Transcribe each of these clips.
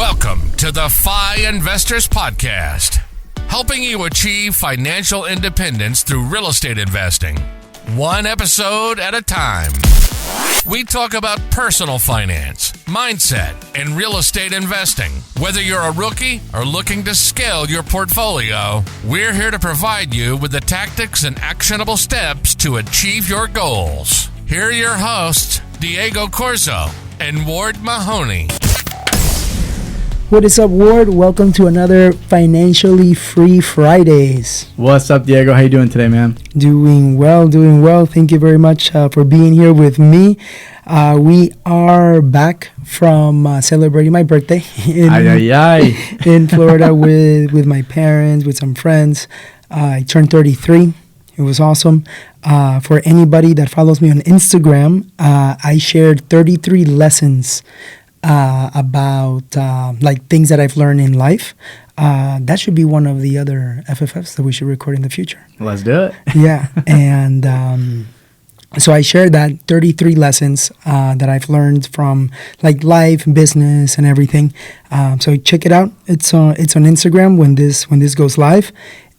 Welcome to the FI Investors Podcast, helping you achieve financial independence through real estate investing, one episode at a time. We talk about personal finance, mindset, and real estate investing. Whether you're a rookie or looking to scale your portfolio, we're here to provide you with the tactics and actionable steps to achieve your goals. Here are your hosts, Diego Corzo and Ward Mahoney. What is up, Ward? Welcome to another Financially Free Fridays. What's up, Diego? How you doing today, man? Doing well. Thank you very much for being here with me. We are back from celebrating my birthday in Florida with my parents, with some friends. I turned 33. It was awesome. For anybody that follows me on Instagram, I shared 33 lessons about like things that I've learned in life. That should be one of the other FFFs that we should record in the future. Let's do it. Yeah. And so I shared that 33 lessons that I've learned from like life, business, and everything. So check it out. It's on Instagram when this goes live.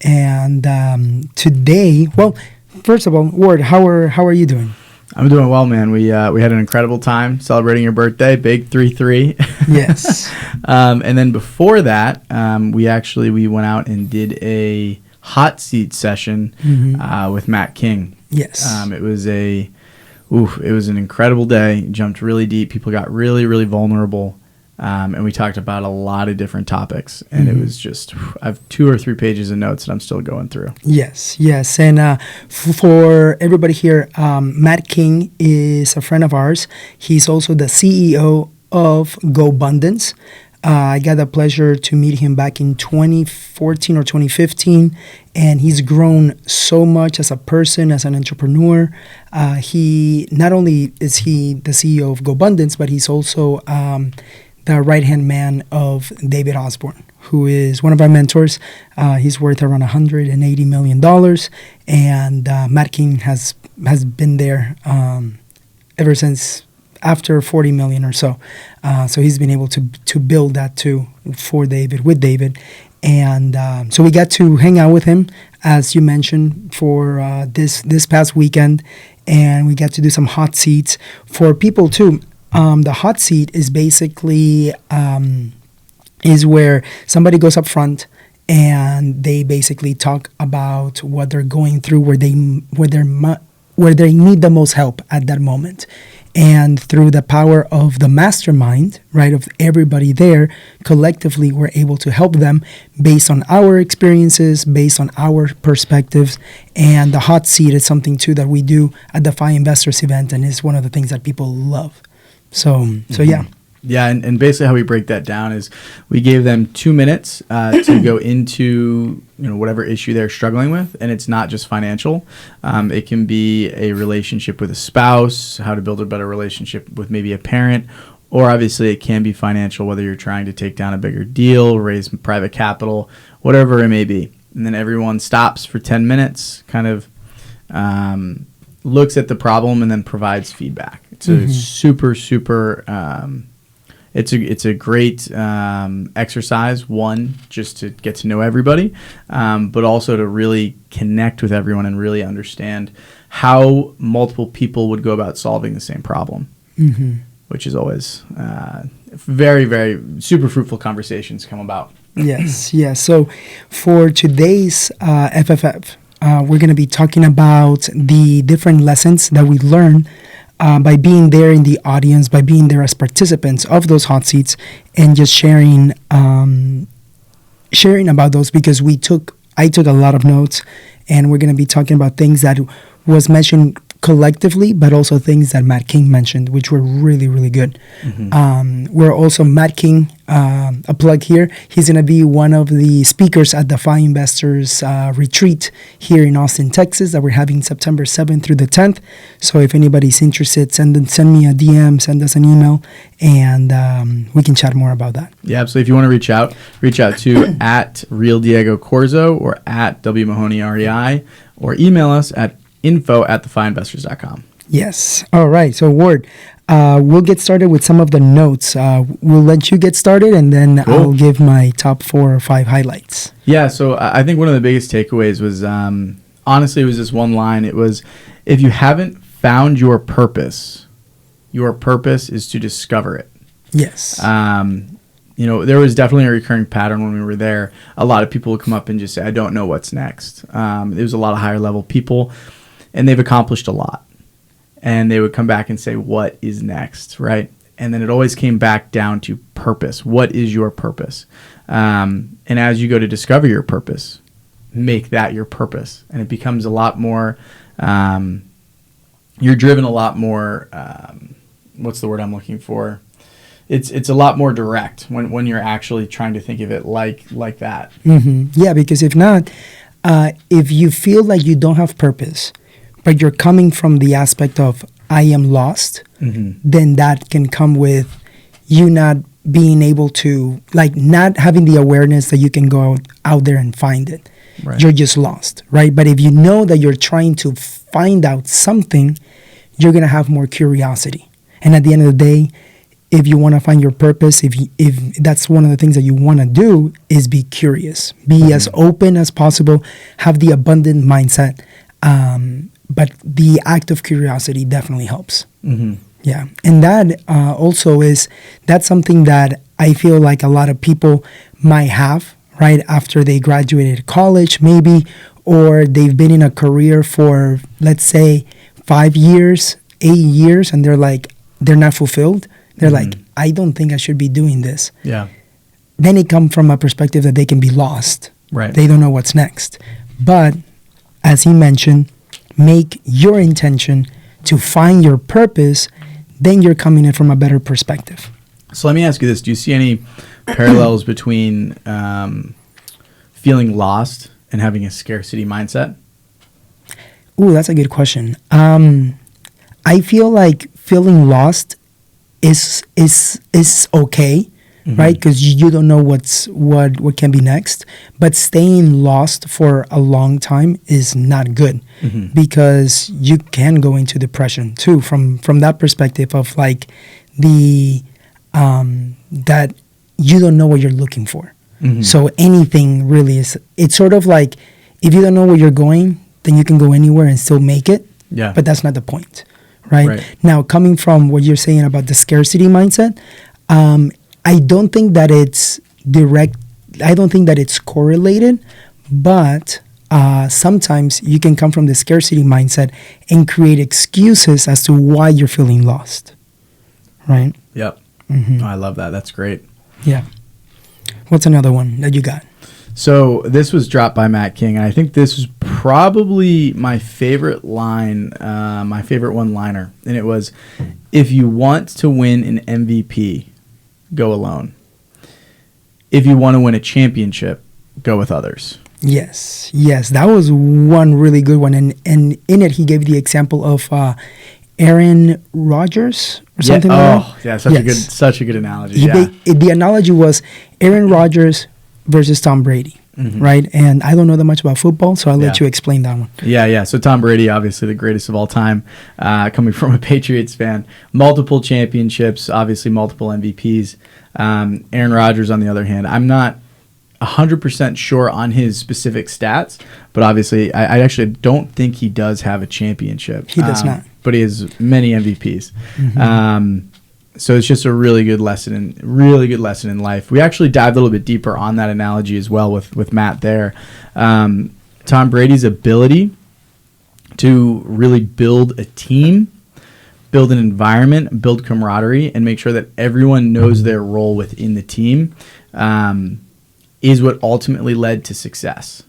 And today, well, first of all, Ward, how are you doing? I'm doing well, man. We had an incredible time celebrating your birthday, big 3-3. Yes. And then before that, we went out and did a hot seat session with Matt King. Yes. It was an incredible day. Jumped really deep. People got really, really vulnerable. And we talked about a lot of different topics, and it was just, I have 2 or 3 pages of notes that I'm still going through. Yes. And for everybody here, Matt King is a friend of ours. He's also the CEO of GoBundance. I got the pleasure to meet him back in 2014 or 2015, and he's grown so much as a person, as an entrepreneur. He not only is he the CEO of GoBundance, but he's also the right-hand man of David Osborne, who is one of our mentors. He's worth around $180 million, and Matt King has been there ever since after 40 million or so. So he's been able to build that too with David. And so we got to hang out with him, as you mentioned, for this past weekend, and we got to do some hot seats for people too. The hot seat is basically is where somebody goes up front and they basically talk about what they're going through, where they need the most help at that moment. And through the power of the mastermind, right, of everybody there, collectively we're able to help them based on our experiences, based on our perspectives. And the hot seat is something too that we do at the FI Investors event, and it's one of the things that people love. So yeah. Yeah, and basically how we break that down is we gave them 2 minutes to go into whatever issue they're struggling with, and it's not just financial. It can be a relationship with a spouse, how to build a better relationship with maybe a parent, or obviously it can be financial, whether you're trying to take down a bigger deal, raise private capital, whatever it may be. And then everyone stops for 10 minutes, kind of looks at the problem, and then provides feedback. It's a super it's a great exercise, one, just to get to know everybody, but also to really connect with everyone and really understand how multiple people would go about solving the same problem, which is always very, very super fruitful conversations come about. Yes. So for today's FFF, we're going to be talking about the different lessons that we learn by being there in the audience, by being there as participants of those hot seats, and just sharing about those, because I took a lot of notes, and we're going to be talking about things that was mentioned collectively, but also things that Matt King mentioned, which were really, really good. We're also Matt King, a plug here. He's going to be one of the speakers at the FI Investors retreat here in Austin, Texas, that we're having September 7th through the 10th. So if anybody's interested, send me a DM, send us an email, and we can chat more about that. Yeah, so if you want to reach out to at Real Diego Corzo or at W Mahoney REI, or email us at info@thefiinvestors.com. Yes. All right. So, Ward, we'll get started with some of the notes. We'll let you get started, and then Cool. I'll give my top 4 or 5 highlights. Yeah, so I think one of the biggest takeaways was, honestly, it was this one line. It was, if you haven't found your purpose is to discover it. Yes. There was definitely a recurring pattern when we were there. A lot of people would come up and just say, I don't know what's next. There was a lot of higher level people, and they've accomplished a lot. And they would come back and say, what is next, right? And then it always came back down to purpose. What is your purpose? And as you go to discover your purpose, make that your purpose. And it becomes a lot more, you're driven a lot more, what's the word I'm looking for? It's a lot more direct when you're actually trying to think of it like that. Mm-hmm. Yeah, because if not, if you feel like you don't have purpose, but you're coming from the aspect of I am lost, then that can come with you not being able to, like, not having the awareness that you can go out there and find it. Right. You're just lost, right? But if you know that you're trying to find out something, you're going to have more curiosity. And at the end of the day, if you want to find your purpose, if that's one of the things that you want to do, is be curious. Be as open as possible. Have the abundant mindset. But the act of curiosity definitely helps. Mm-hmm. Yeah. And that that's something that I feel like a lot of people might have, right, after they graduated college, maybe, or they've been in a career for, let's say, 5 years, 8 years, and they're not fulfilled. They're like, I don't think I should be doing this. Yeah. Then it comes from a perspective that they can be lost. Right. They don't know what's next. But as he mentioned, make your intention to find your purpose, then you're coming in from a better perspective. So let me ask you this. Do you see any parallels between feeling lost and having a scarcity mindset? Ooh, that's a good question. I feel like feeling lost is okay, right? Because you don't know what can be next. But staying lost for a long time is not good, because you can go into depression too. From that perspective of like that you don't know what you're looking for. So anything really it's sort of like, if you don't know where you're going, then you can go anywhere and still make it. Yeah. But that's not the point. Right? Now, coming from what you're saying about the scarcity mindset, I don't think that it's direct. I don't think that it's correlated, but sometimes you can come from the scarcity mindset and create excuses as to why you're feeling lost. Right? Yep. Oh, I love that. That's great. Yeah. What's another one that you got? So this was dropped by Matt King, and I think this was probably my favorite line, my favorite one-liner. And it was, if you want to win an MVP, go alone. If you want to win a championship, go with others. Yes. That was one really good one. And in it, he gave the example of Aaron Rodgers or something like that. Oh, yeah, such a good analogy. The analogy was Aaron Rodgers versus Tom Brady, right? And I don't know that much about football, so I'll let you explain that one. Yeah. So Tom Brady, obviously the greatest of all time, coming from a Patriots fan, multiple championships, obviously multiple MVPs. Aaron Rodgers, on the other hand, I'm not 100% sure on his specific stats, but obviously I actually don't think he does have a championship. He does not. But he has many MVPs. So it's just a really good lesson in life. We actually dived a little bit deeper on that analogy as well with Matt there. Tom Brady's ability to really build a team, build an environment, build camaraderie, and make sure that everyone knows their role within the team is what ultimately led to success.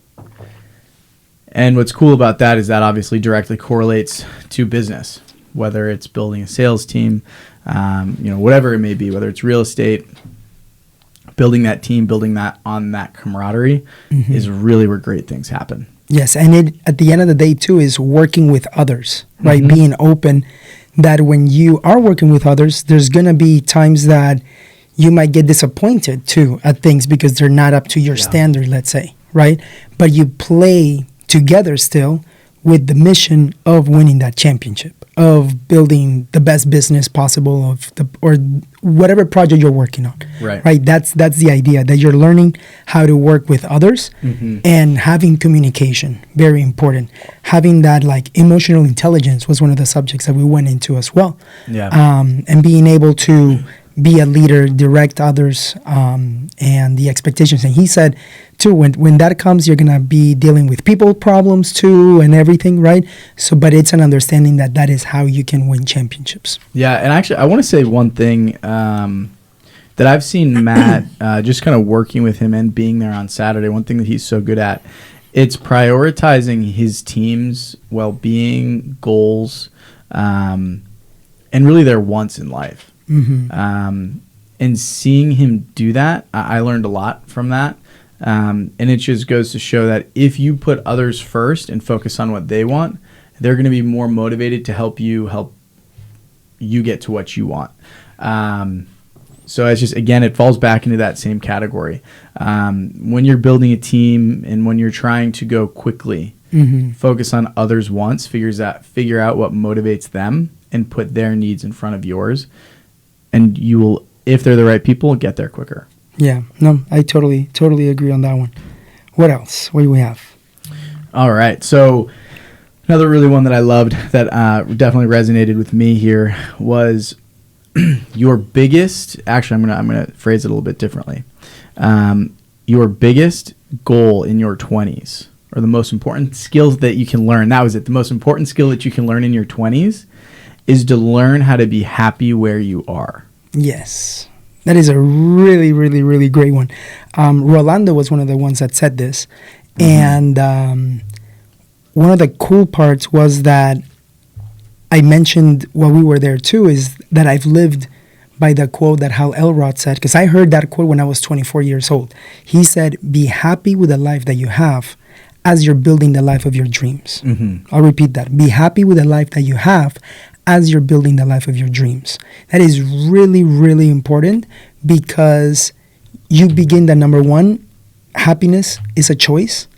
And what's cool about that is that obviously directly correlates to business, whether it's building a sales team, whatever it may be, whether it's real estate, building that team, building that on that camaraderie is really where great things happen. Yes, and it at the end of the day too is working with others, right? Being open that when you are working with others, there's going to be times that you might get disappointed too at things because they're not up to your standard, let's say, right? But you play together still with the mission of winning that championship, of building the best business possible or whatever project you're working on. Right. That's the idea, that you're learning how to work with others and having communication, very important. Having that like emotional intelligence was one of the subjects that we went into as well. Yeah. And being able to be a leader, direct others, and the expectations. And he said, too, when that comes, you're going to be dealing with people problems, too, and everything, right? So, but it's an understanding that is how you can win championships. Yeah, and actually, I want to say one thing that I've seen Matt, just kind of working with him and being there on Saturday, one thing that he's so good at, it's prioritizing his team's well-being, goals, and really their wants in life. And seeing him do that, I learned a lot from that. And it just goes to show that if you put others first and focus on what they want, they're going to be more motivated to help you get to what you want. So it's just, again, it falls back into that same category. When you're building a team and when you're trying to go quickly, focus on others' wants, figure out what motivates them and put their needs in front of yours. And you will, if they're the right people, get there quicker. Yeah, no, I totally agree on that one. What else? What do we have? All right. So another really one that I loved that definitely resonated with me here was your biggest, actually, I'm gonna phrase it a little bit differently. Your biggest goal in your 20s, or the most important skills that you can learn. That was it. The most important skill that you can learn in your 20s is to learn how to be happy where you are. Yes. That is a really, really, really great one. Rolando was one of the ones that said this. And one of the cool parts was that I mentioned while we were there too, is that I've lived by the quote that Hal Elrod said, because I heard that quote when I was 24 years old. He said, be happy with the life that you have as you're building the life of your dreams. I'll repeat that. Be happy with the life that you have as you're building the life of your dreams. That is really, really important, because you begin that, number one, happiness is a choice,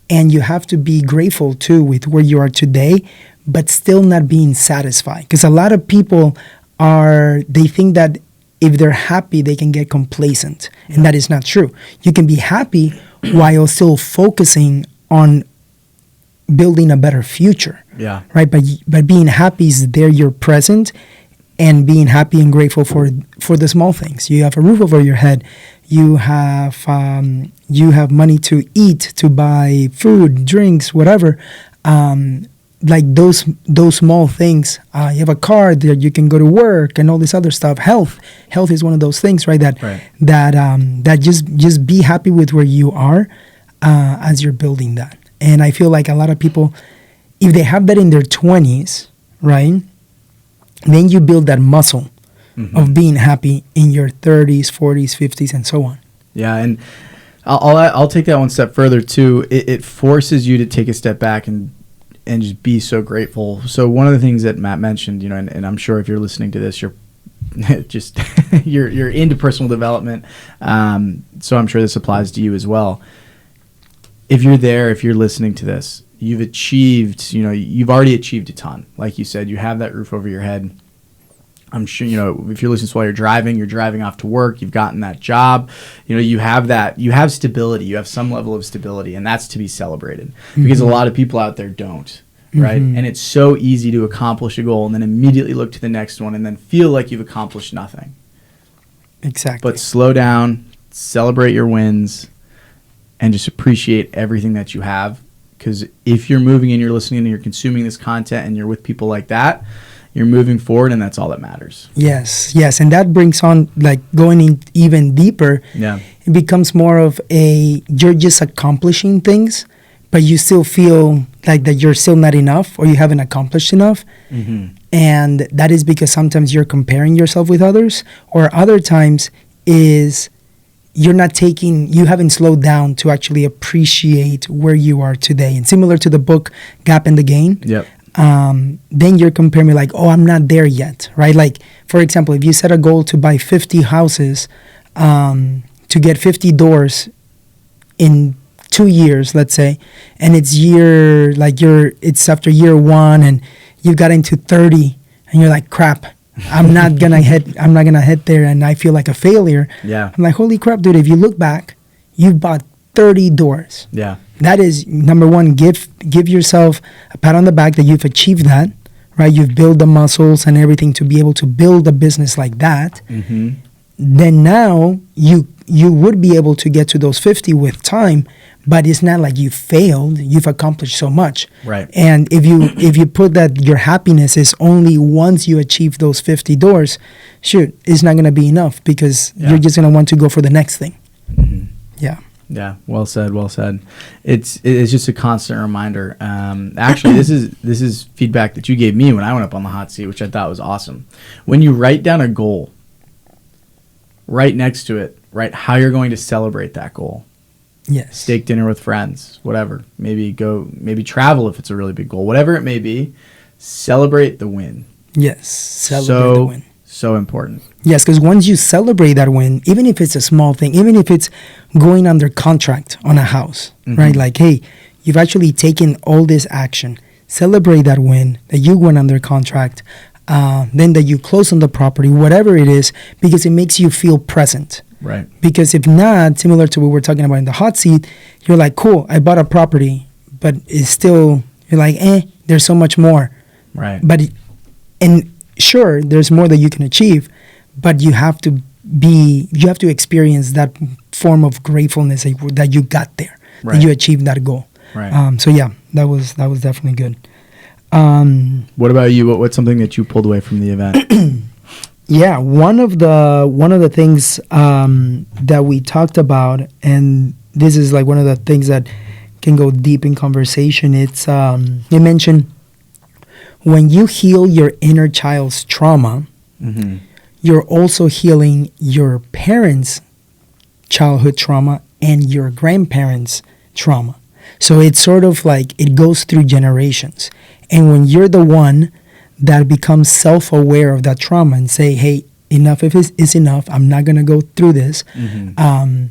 and you have to be grateful too with where you are today, but still not being satisfied. Because a lot of people they think that if they're happy, they can get complacent, and that is not true. You can be happy while still focusing on building a better future. Yeah. Right. But being happy is there, you're present, and being happy and grateful for the small things. You have a roof over your head. You have money to eat, to buy food, drinks, whatever. Like those small things. You have a car that you can go to work and all this other stuff. Health is one of those things, right? That just be happy with where you are as you're building that. And I feel like a lot of people, if they have that in their 20s, right, then you build that muscle of being happy in your 30s, 40s, 50s, and so on. Yeah, and I'll take that one step further too. It forces you to take a step back and just be so grateful. So one of the things that Matt mentioned, and I'm sure if you're listening to this, you're just you're into personal development. So I'm sure this applies to you as well. If you're listening to this, you've already achieved a ton. Like you said, you have that roof over your head. I'm sure, if you're listening to while you're driving off to work, you've gotten that job, you have stability, you have some level of stability, and that's to be celebrated, because a lot of people out there don't, right? And it's so easy to accomplish a goal and then immediately look to the next one and then feel like you've accomplished nothing. Exactly. But slow down, celebrate your wins, and just appreciate everything that you have. Because if you're moving and you're listening and you're consuming this content and you're with people like that, you're moving forward, and that's all that matters. Yes. And that brings on, like, going in even deeper. Yeah. It becomes more of you're just accomplishing things, but you still feel like that you're still not enough, or you haven't accomplished enough. And that is because sometimes you're comparing yourself with others, or other times is you haven't slowed down to actually appreciate where you are today. And similar to the book Gap and the Gain, then you're comparing me like, oh, I'm not there yet, right? Like, for example, if you set a goal to buy 50 houses, to get 50 doors in 2 years, let's say, and it's after year 1 and you got into 30 and you're like, crap, I'm not gonna hit there, and I feel like a failure. Yeah. I'm like, holy crap, dude, if you look back, you've bought 30 doors. Yeah. That is, number one, give yourself a pat on the back that you've achieved that, right? You've built the muscles and everything to be able to build a business like that. Mm-hmm. Then now you would be able to get to those 50 with time, but it's not like you failed. You've accomplished so much. Right. And if you put that your happiness is only once you achieve those 50 doors, shoot, it's not going to be enough, because you're just going to want to go for the next thing. Mm-hmm. Yeah. Yeah, well said, well said. It's just a constant reminder. Actually, this is feedback that you gave me when I went up on the hot seat, which I thought was awesome. When you write down a goal, right next to it, write how you're going to celebrate that goal. Yes. Steak dinner with friends, whatever. Maybe travel if it's a really big goal. Whatever it may be, celebrate the win. Yes, celebrate the win. So important. Yes, because once you celebrate that win, even if it's a small thing, even if it's going under contract on a house, right? Like, hey, you've actually taken all this action. Celebrate that win, that you went under contract, then that you close on the property, whatever it is, because it makes you feel present. Right. Because if not, similar to what we're talking about in the hot seat, you're like, cool, I bought a property, but it's still, you're like, there's so much more. Right. And sure, there's more that you can achieve, but you have to experience that form of gratefulness that you got there, right, that you achieved that goal. Right. So yeah, that was definitely good. What about you? What's something that you pulled away from the event? Yeah, one of the things that we talked about, and this is like one of the things that can go deep in conversation. It's you mentioned when you heal your inner child's trauma, mm-hmm, you're also healing your parents' childhood trauma and your grandparents' trauma. So it's sort of like it goes through generations. And when you're the one that becomes self-aware of that trauma and say, hey, enough is enough, I'm not going to go through this, mm-hmm,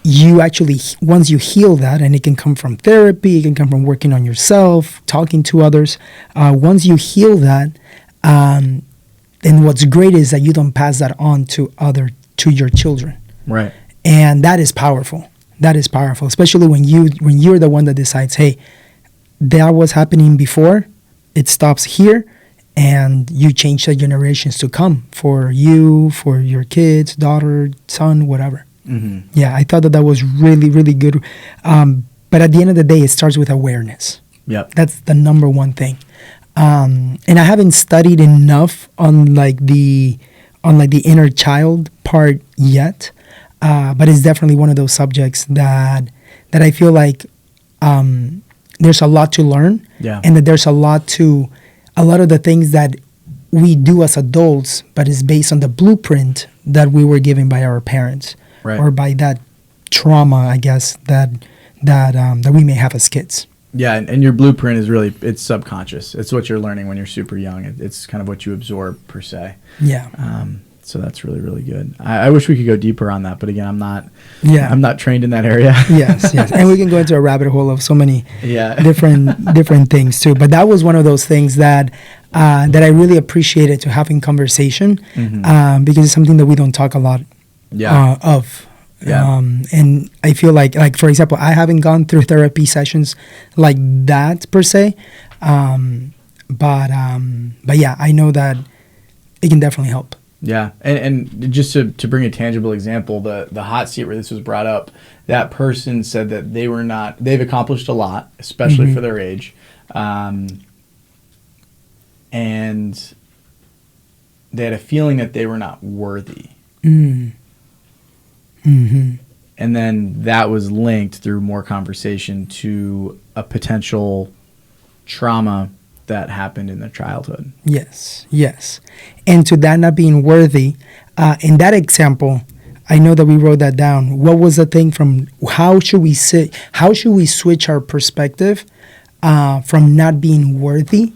you actually, once you heal that, and it can come from therapy, it can come from working on yourself, talking to others, once you heal that, then what's great is that you don't pass that on to your children. Right. And that is powerful. That is powerful, especially when you're the one that decides, hey, that was happening before, it stops here, and you change the generations to come for you, for your kids, daughter, son, whatever. Mm-hmm. Yeah, I thought that was really, really good. But at the end of the day, it starts with awareness. Yep. That's the number one thing. And I haven't studied enough on the inner child part yet. But it's definitely one of those subjects that I feel like there's a lot to learn, and that there's a lot of the things that we do as adults, but it's based on the blueprint that we were given by our parents, right, or by that trauma, I guess, that we may have as kids. Yeah, and your blueprint is really, it's subconscious. It's what you're learning when you're super young. It's kind of what you absorb, per se. Yeah. So that's really, really good. I wish we could go deeper on that, but again, I'm not trained in that area. Yes. And we can go into a rabbit hole of so many different things too. But that was one of those things that I really appreciated to have in conversation, mm-hmm, because it's something that we don't talk a lot of. Yeah. And I feel like, for example, I haven't gone through therapy sessions like that per se. But yeah, I know that it can definitely help. Yeah, and just to bring a tangible example, the hot seat where this was brought up, that person said that they've accomplished a lot, especially mm-hmm, for their age, and they had a feeling that they were not worthy. Mm. Mm-hmm. And then that was linked through more conversation to a potential trauma that happened in their childhood. Yes. And to that not being worthy, in that example, I know that we wrote that down. What was the thing from how should we switch our perspective from not being worthy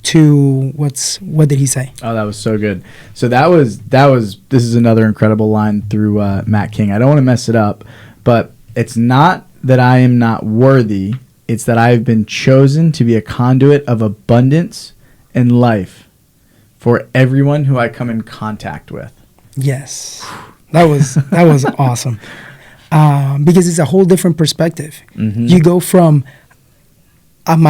to what did he say? Oh, that was so good. So this is another incredible line through Matt King. I don't want to mess it up, but it's not that I am not worthy. It's that I have been chosen to be a conduit of abundance and life for everyone who I come in contact with. Yes. That was awesome. Because it's a whole different perspective. Mm-hmm. You go from I'm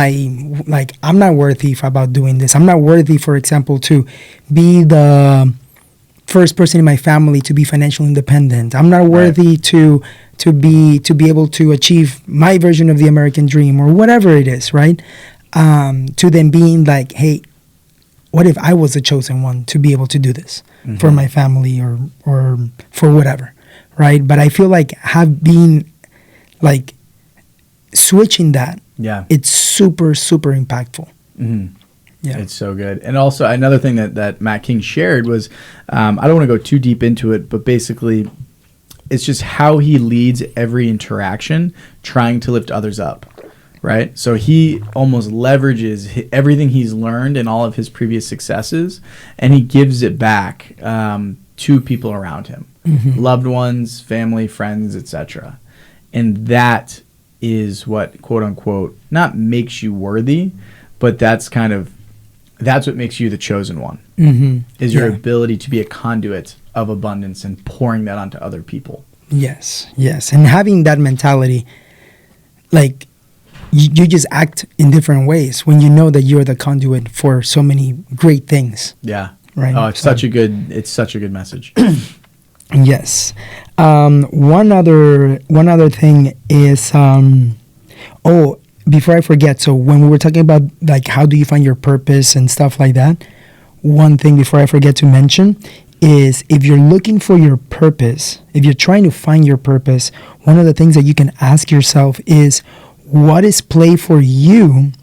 not worthy about doing this. I'm not worthy, for example, to be the first person in my family to be financially independent. I'm not worthy to be able to achieve my version of the American dream or whatever it is, right? To then being like, hey, what if I was the chosen one to be able to do this for my family or for whatever, right? But I feel like switching that, it's super, super impactful. Mm-hmm. Yeah. It's so good. And also another thing that Matt King shared was, I don't want to go too deep into it, but basically it's just how he leads every interaction trying to lift others up, right? So he almost leverages everything he's learned and all of his previous successes, and he gives it back to people around him, loved ones, family, friends, etc. And that is what, quote unquote, not makes you worthy, but that's what makes you the chosen one, is your ability to be a conduit of abundance and pouring that onto other people. Yes. And having that mentality, like you just act in different ways when you know that you're the conduit for so many great things. Yeah. Right. Oh, it's such a good message. Yes. One other thing is, before I forget, so when we were talking about like how do you find your purpose and stuff like that, one thing before I forget to mention is if you're looking for your purpose, if you're trying to find your purpose, one of the things that you can ask yourself is, what is play for you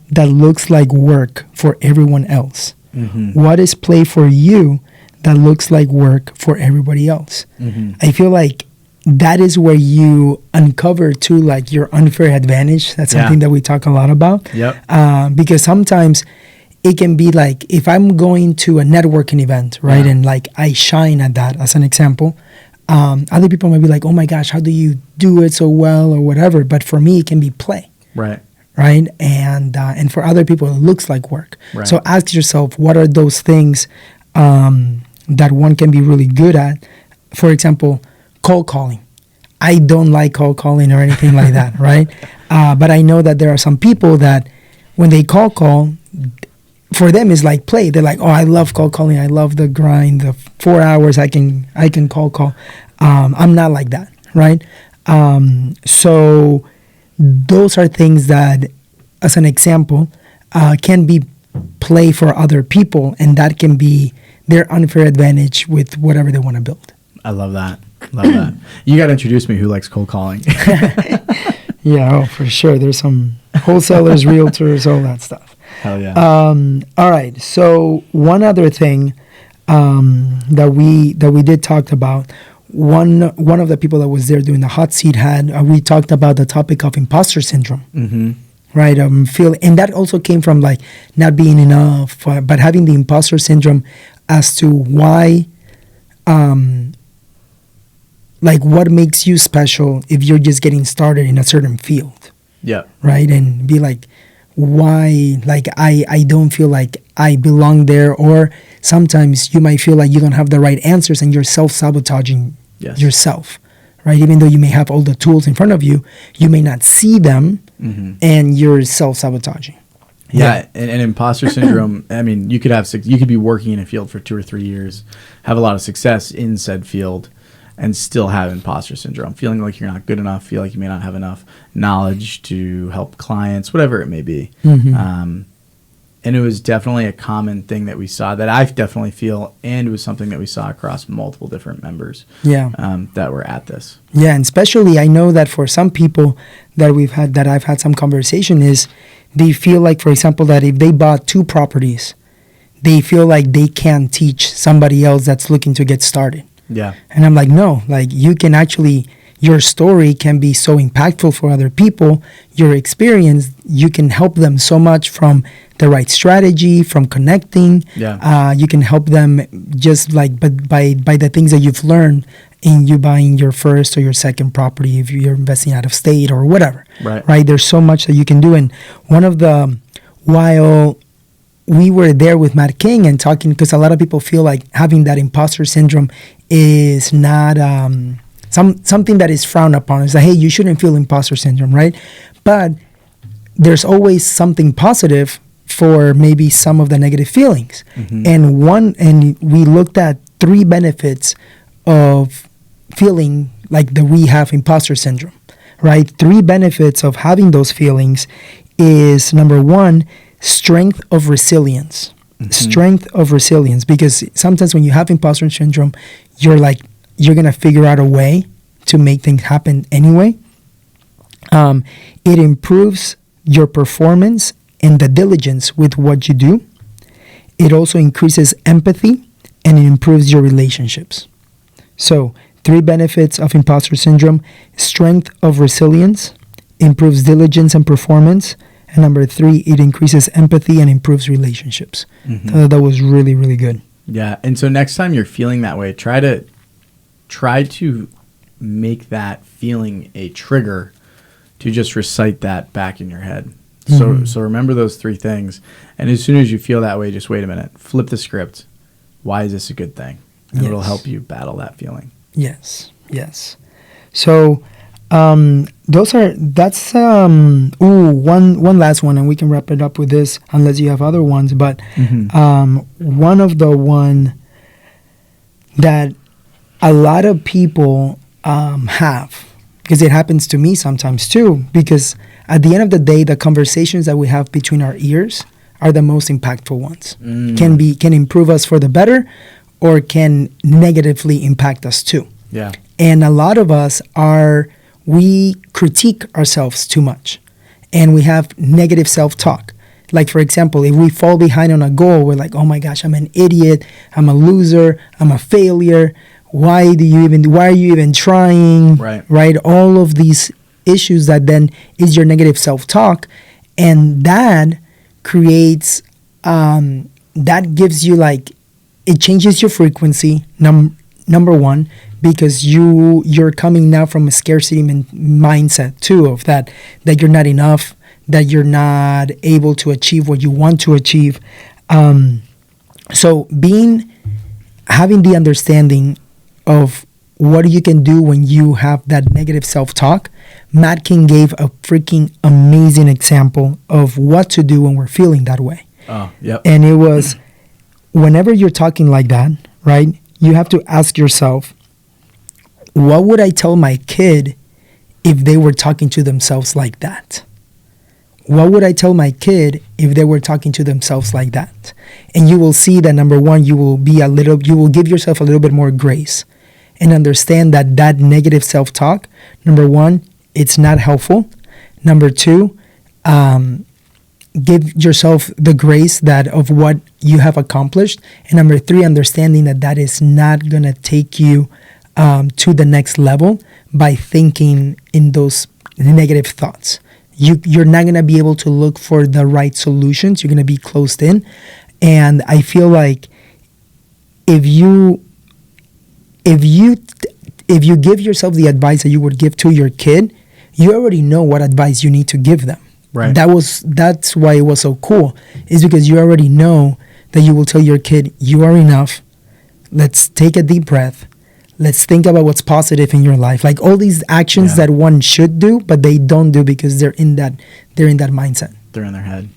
that looks like work for everyone else? What is play for you that looks like work for everybody else? I feel like that is where you uncover too, like your unfair advantage. That's something that we talk a lot about. Because sometimes it can be like, if I'm going to a networking event, right, and like I shine at that as an example, other people might be like, oh my gosh, how do you do it so well or whatever? But for me, it can be play. Right. And for other people, it looks like work. So ask yourself, what are those things that one can be really good at? For example, cold calling. I don't like cold calling or anything like that, right? But I know that there are some people that when they cold call, for them it's like play. They're like, oh, I love cold calling. I love the grind, the 4 hours I can cold call. I'm not like that, right? So those are things that, as an example, can be play for other people, and that can be their unfair advantage with whatever they want to build. I love that. You got to introduce me who likes cold calling. Yeah, for sure. There's some wholesalers, realtors, all that stuff. Hell yeah. All right. So one other thing that we did talk about, one of the people that was there doing the hot seat we talked about the topic of imposter syndrome. Right. And that also came from like not being enough, but having the imposter syndrome as to why, like what makes you special if you're just getting started in a certain field. Yeah. Right. And be like, why, like, I don't feel like I belong there. Or sometimes you might feel like you don't have the right answers and you're self-sabotaging yourself. Right. Even though you may have all the tools in front of you, you may not see them and you're self-sabotaging. Yeah, and imposter syndrome, I mean, you could be working in a field for 2 or 3 years, have a lot of success in said field, and still have imposter syndrome, feeling like you're not good enough, feel like you may not have enough knowledge to help clients, whatever it may be. And it was definitely a common thing that we saw, that I definitely feel, and it was something that we saw across multiple different members that were at this. Yeah, and especially I know that for some people that I've had some conversation is, they feel like, for example, that if they bought 2 properties, they feel like they can't teach somebody else that's looking to get started. Yeah. And I'm like, no, like you can actually, your story can be so impactful for other people. Your experience, you can help them so much from the right strategy, from connecting. Yeah. You can help them just like by the things that you've learned in you buying your first or your second property if you're investing out of state or whatever. Right. There's so much that you can do. And one of the, while we were there with Matt King and talking, because a lot of people feel like having that imposter syndrome is not something that is frowned upon. It's like, hey, you shouldn't feel imposter syndrome, right? But there's always something positive for maybe some of the negative feelings. And we looked at 3 benefits of feeling like that we have imposter syndrome, right? 3 benefits of having those feelings is, number 1, strength of resilience. Strength of resilience, because sometimes when you have imposter syndrome, you're going to figure out a way to make things happen anyway. It improves your performance and the diligence with what you do. It also increases empathy and it improves your relationships. So 3 benefits of imposter syndrome: strength of resilience, improves diligence and performance, and number 3, it increases empathy and improves relationships. That was really, really good. Yeah. And so next time you're feeling that way, try to make that feeling a trigger to just recite that back in your head. So remember those 3 things. And as soon as you feel that way, just wait a minute, flip the script. Why is this a good thing? And it'll help you battle that feeling. Yes. So one last one, and we can wrap it up with this unless you have other ones. But one of the one that a lot of people have, because it happens to me sometimes too, because at the end of the day, the conversations that we have between our ears are the most impactful ones. Can improve us for the better, or can negatively impact us too. Yeah. And a lot of us we critique ourselves too much, and we have negative self-talk. Like, for example, if we fall behind on a goal, we're like, oh my gosh, I'm an idiot, I'm a loser, I'm a failure. Why are you even trying? Right? All of these issues that then is your negative self-talk, and that creates, that gives you it changes your frequency, number 1, because you're coming now from a scarcity mindset too, of that you're not enough, that you're not able to achieve what you want to achieve. So having the understanding of what you can do when you have that negative self-talk, Matt King gave a freaking amazing example of what to do when we're feeling that way. Oh, yep. And it was, whenever you're talking like that, right, you have to ask yourself, what would I tell my kid if they were talking to themselves like that? What would I tell my kid if they were talking to themselves like that? And you will see that, number 1, you will give yourself a little bit more grace and understand that negative self-talk, number 1, it's not helpful. Number 2, give yourself the grace of what you have accomplished. And number 3, understanding that is not going to take you to the next level by thinking in those negative thoughts. You're not going to be able to look for the right solutions. You're going to be closed in. And I feel like if you give yourself the advice that you would give to your kid, you already know what advice you need to give them. Right. That's why it was so cool, is because you already know that you will tell your kid, you are enough. Let's take a deep breath. Let's think about what's positive in your life. Like all these actions that one should do, but they don't do because they're in that mindset. They're in their head.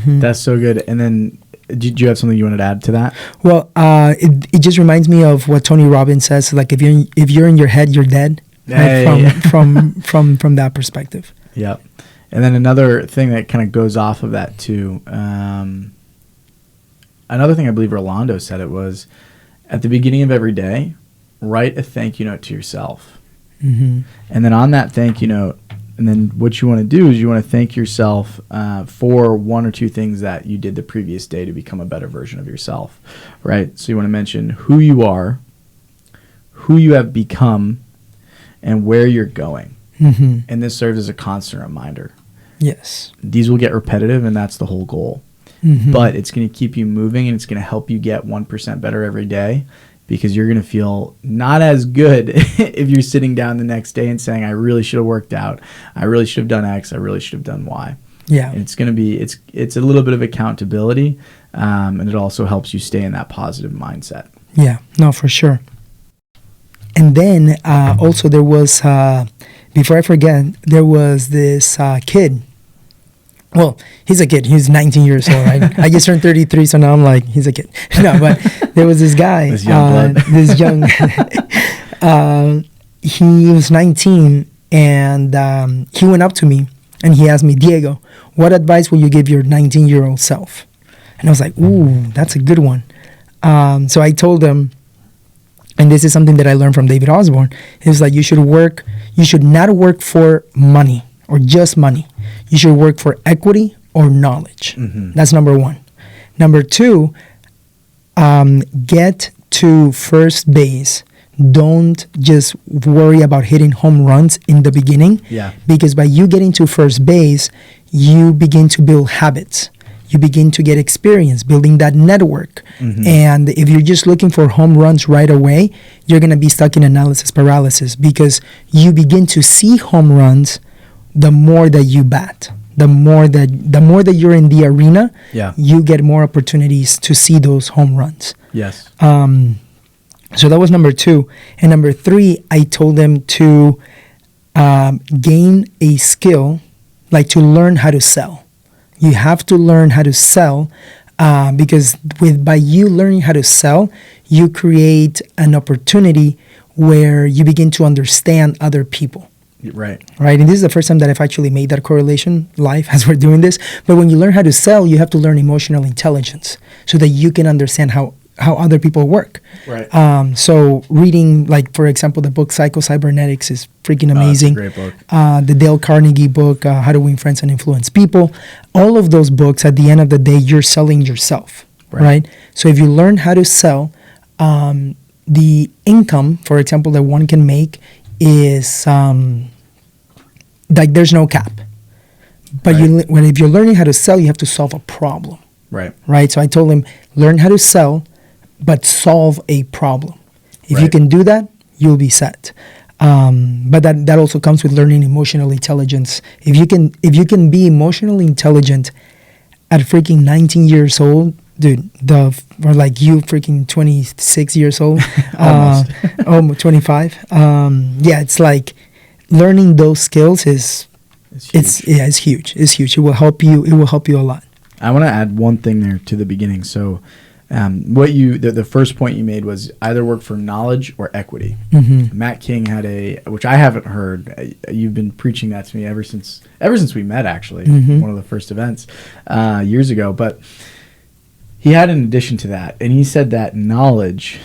That's so good. And then, did you have something you wanted to add to that? Well, it just reminds me of what Tony Robbins says. Like if you're in your head, you're dead. From that perspective. Yep. And then another thing that kind of goes off of that too. Another thing I believe Rolando said it was, at the beginning of every day, write a thank you note to yourself. And then on that thank you note, and then what you want to do is you want to thank yourself for 1 or 2 things that you did the previous day to become a better version of yourself, right? So you want to mention who you are, who you have become, and where you're going. And this serves as a constant reminder. Yes. These will get repetitive, and that's the whole goal. But it's going to keep you moving, and it's going to help you get 1% better every day. because you're going to feel not as good if you're sitting down the next day and saying, I really should have worked out. I really should have done X. I really should have done Y. Yeah. And it's going to be, it's a little bit of accountability. And it also helps you stay in that positive mindset. Yeah, no, for sure. And then also there was, before I forget, there was this kid. Well, he's a kid. He's 19 years old, right? I just turned 33, so now I'm like, he's a kid. No, but there was this guy. This young blood. He was 19, and he went up to me, and he asked me, Diego, what advice will you give your 19-year-old self? And I was like, ooh, that's a good one. So I told him, and this is something that I learned from David Osborne, he was like, you should not work for money or just money. You should work for equity or knowledge. Mm-hmm. That's number one. Number two, get to first base. Don't just worry about hitting home runs in the beginning. Yeah. Because by you getting to first base, you begin to build habits. You begin to get experience building that network. Mm-hmm. And if you're just looking for home runs right away, you're going to be stuck in analysis paralysis, because you begin to see home runs the more that you bat. The more that you're in the arena, you get more opportunities to see those home runs. Yes. So that was number two. And number three, I told them to gain a skill, like to learn how to sell. You have to learn how to sell, because by you learning how to sell, you create an opportunity where you begin to understand other people. Right. And this is the first time that I've actually made that correlation live as we're doing this. But when you learn how to sell, you have to learn emotional intelligence so that you can understand how other people work. Right. So reading, like, for example, the book Psycho-Cybernetics is freaking amazing. That's a great book. The Dale Carnegie book, How to Win Friends and Influence People. All of those books, at the end of the day, you're selling yourself, right? So if you learn how to sell, the income, for example, that one can make is like there's no cap. But if you're learning how to sell, you have to solve a problem. Right. So I told him, learn how to sell, but solve a problem. If you can do that, you'll be set. But that also comes with learning emotional intelligence. If you can be emotionally intelligent at freaking 19 years old, dude, or like you freaking 26 years old, almost 25. It's like learning those skills is huge. It's huge. It will help you a lot. I want to add one thing there to the beginning. So the first point you made was either work for knowledge or equity. Mm-hmm. Matt King had which I haven't heard. You've been preaching that to me ever since we met, actually, one of the first events years ago. But he had an addition to that, and he said that knowledge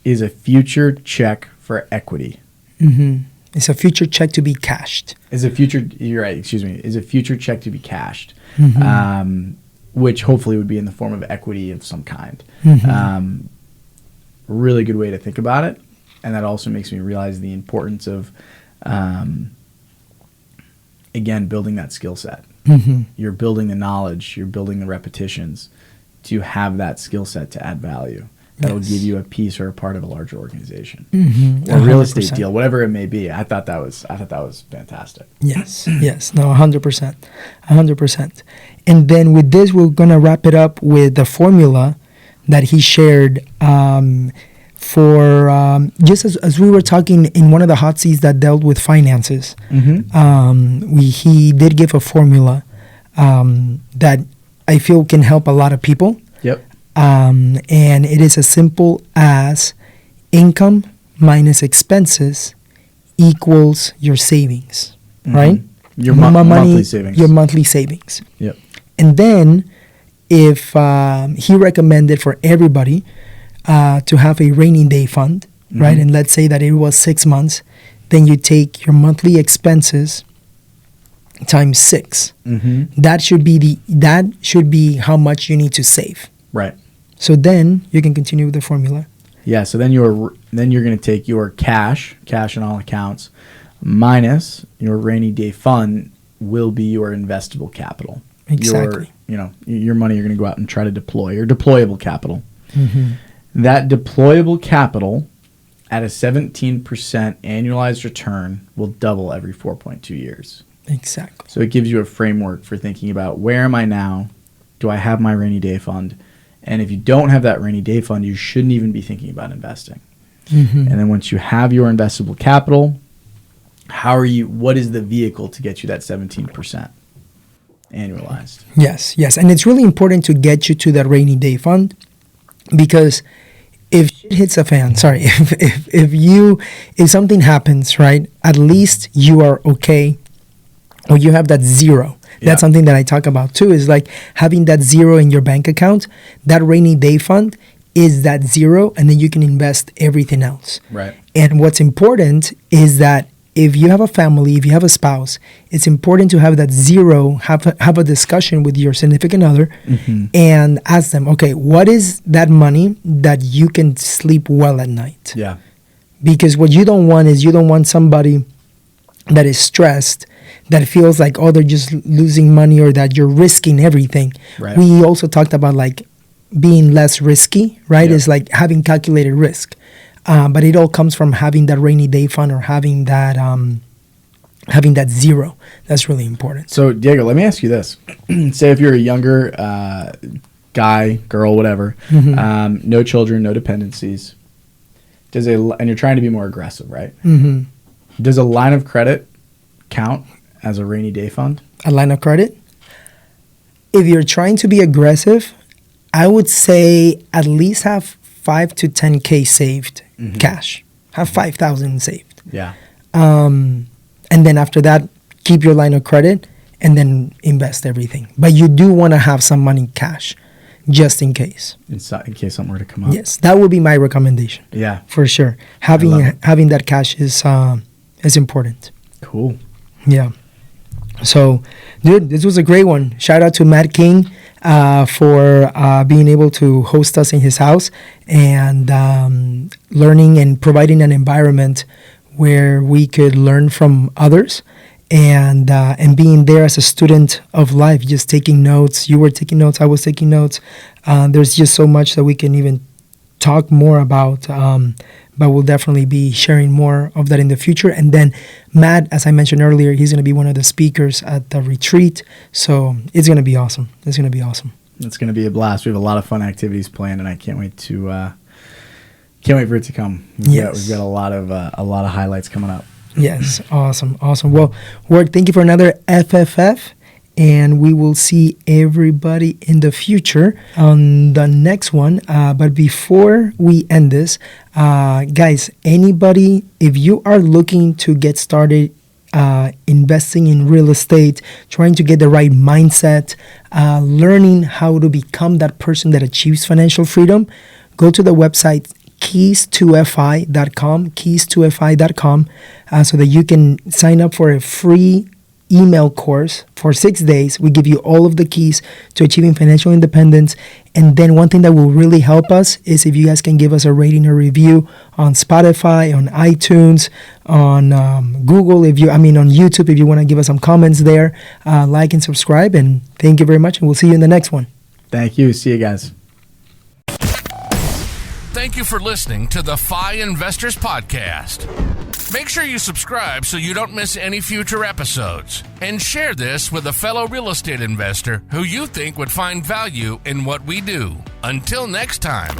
is a future check for equity. Mm-hmm. It's a future check to be cashed. You're right, excuse me. Is a future check to be cashed. Mm-hmm. Which hopefully would be in the form of equity of some kind. Mm-hmm. Really good way to think about it. And that also makes me realize the importance of, again, building that skill set. Mm-hmm. You're building the knowledge, you're building the repetitions to have that skill set to add value. That'll give you a piece or a part of a larger organization, or a real estate deal, whatever it may be. I thought that was fantastic. Yes, no, 100%. And then with this, we're gonna wrap it up with the formula that he shared for just as we were talking in one of the hot seats that dealt with finances. Mm-hmm. He did give a formula that I feel can help a lot of people. Yep. And it is as simple as income minus expenses equals your savings, mm-hmm. right? Your monthly savings. Your monthly savings. Yep. And then if he recommended for everybody to have a rainy day fund, mm-hmm. right? And let's say that it was 6 months, then you take your monthly expenses times 6. Mm-hmm. That should be how much you need to save. Right. So then you can continue with the formula. Yeah. So then you're going to take your cash in all accounts, minus your rainy day fund will be your investable capital. Exactly. Your money you're going to go out and try to deploy, your deployable capital. Mm-hmm. That deployable capital at a 17% annualized return will double every 4.2 years. Exactly. So it gives you a framework for thinking about, where am I now? Do I have my rainy day fund? And if you don't have that rainy day fund, you shouldn't even be thinking about investing. And then once you have your investable capital, what is the vehicle to get you that 17% annualized? Yes. And it's really important to get you to that rainy day fund, because if shit hits a fan, if something happens, right, at least you are okay, or you have that zero. That's something that I talk about too, is like having that zero in your bank account. That rainy day fund is that zero, and then you can invest everything else. Right. And what's important is that if you have a family, if you have a spouse, it's important to have that zero, have a discussion with your significant other, and ask them, okay, what is that money that you can sleep well at night? Yeah. Because what you don't want is, you don't want somebody that is stressed, that feels like, oh, they're just losing money, or that you're risking everything. Right. We also talked about like being less risky, right? It's like having calculated risk. But it all comes from having that rainy day fund, or having that zero. That's really important. So, Diego, let me ask you this. Say if you're a younger guy, girl, whatever, no children, no dependencies, and you're trying to be more aggressive, right? Does a line of credit count as a rainy day fund? A line of credit? If you're trying to be aggressive, I would say at least have 5 to 10K saved cash. Have 5,000 saved. Yeah. And then after that, keep your line of credit and then invest everything. But you do want to have some money cash, just in case. In case something were to come up. Yes, that would be my recommendation. Yeah. For sure. Having that cash is important. Cool. Yeah. So, dude, this was a great one. Shout out to Matt King for being able to host us in his house, and learning and providing an environment where we could learn from others, and being there as a student of life, just taking notes. You were taking notes, I was taking notes. There's just so much that we can even talk more about, but we'll definitely be sharing more of that in the future. And then Matt, as I mentioned earlier, he's going to be one of the speakers at the retreat. So it's going to be awesome. It's going to be awesome. It's going to be a blast. We have a lot of fun activities planned, and I can't wait for it to come. We've got a lot of highlights coming up. Yes. Awesome. Well, Ward, thank you for another FFF. And we will see everybody in the future on the next one. But before we end this, guys, anybody, if you are looking to get started investing in real estate, trying to get the right mindset, learning how to become that person that achieves financial freedom, go to the website keys2fi.com, so that you can sign up for a free email course for 6 days. We give you all of the keys to achieving financial independence. And then one thing that will really help us is if you guys can give us a rating or review on Spotify, on iTunes, on Google, on YouTube, if you want to give us some comments there, like and subscribe. And thank you very much. And we'll see you in the next one. Thank you. See you guys. Thank you for listening to the FI Investors Podcast. Make sure you subscribe so you don't miss any future episodes. And share this with a fellow real estate investor who you think would find value in what we do. Until next time.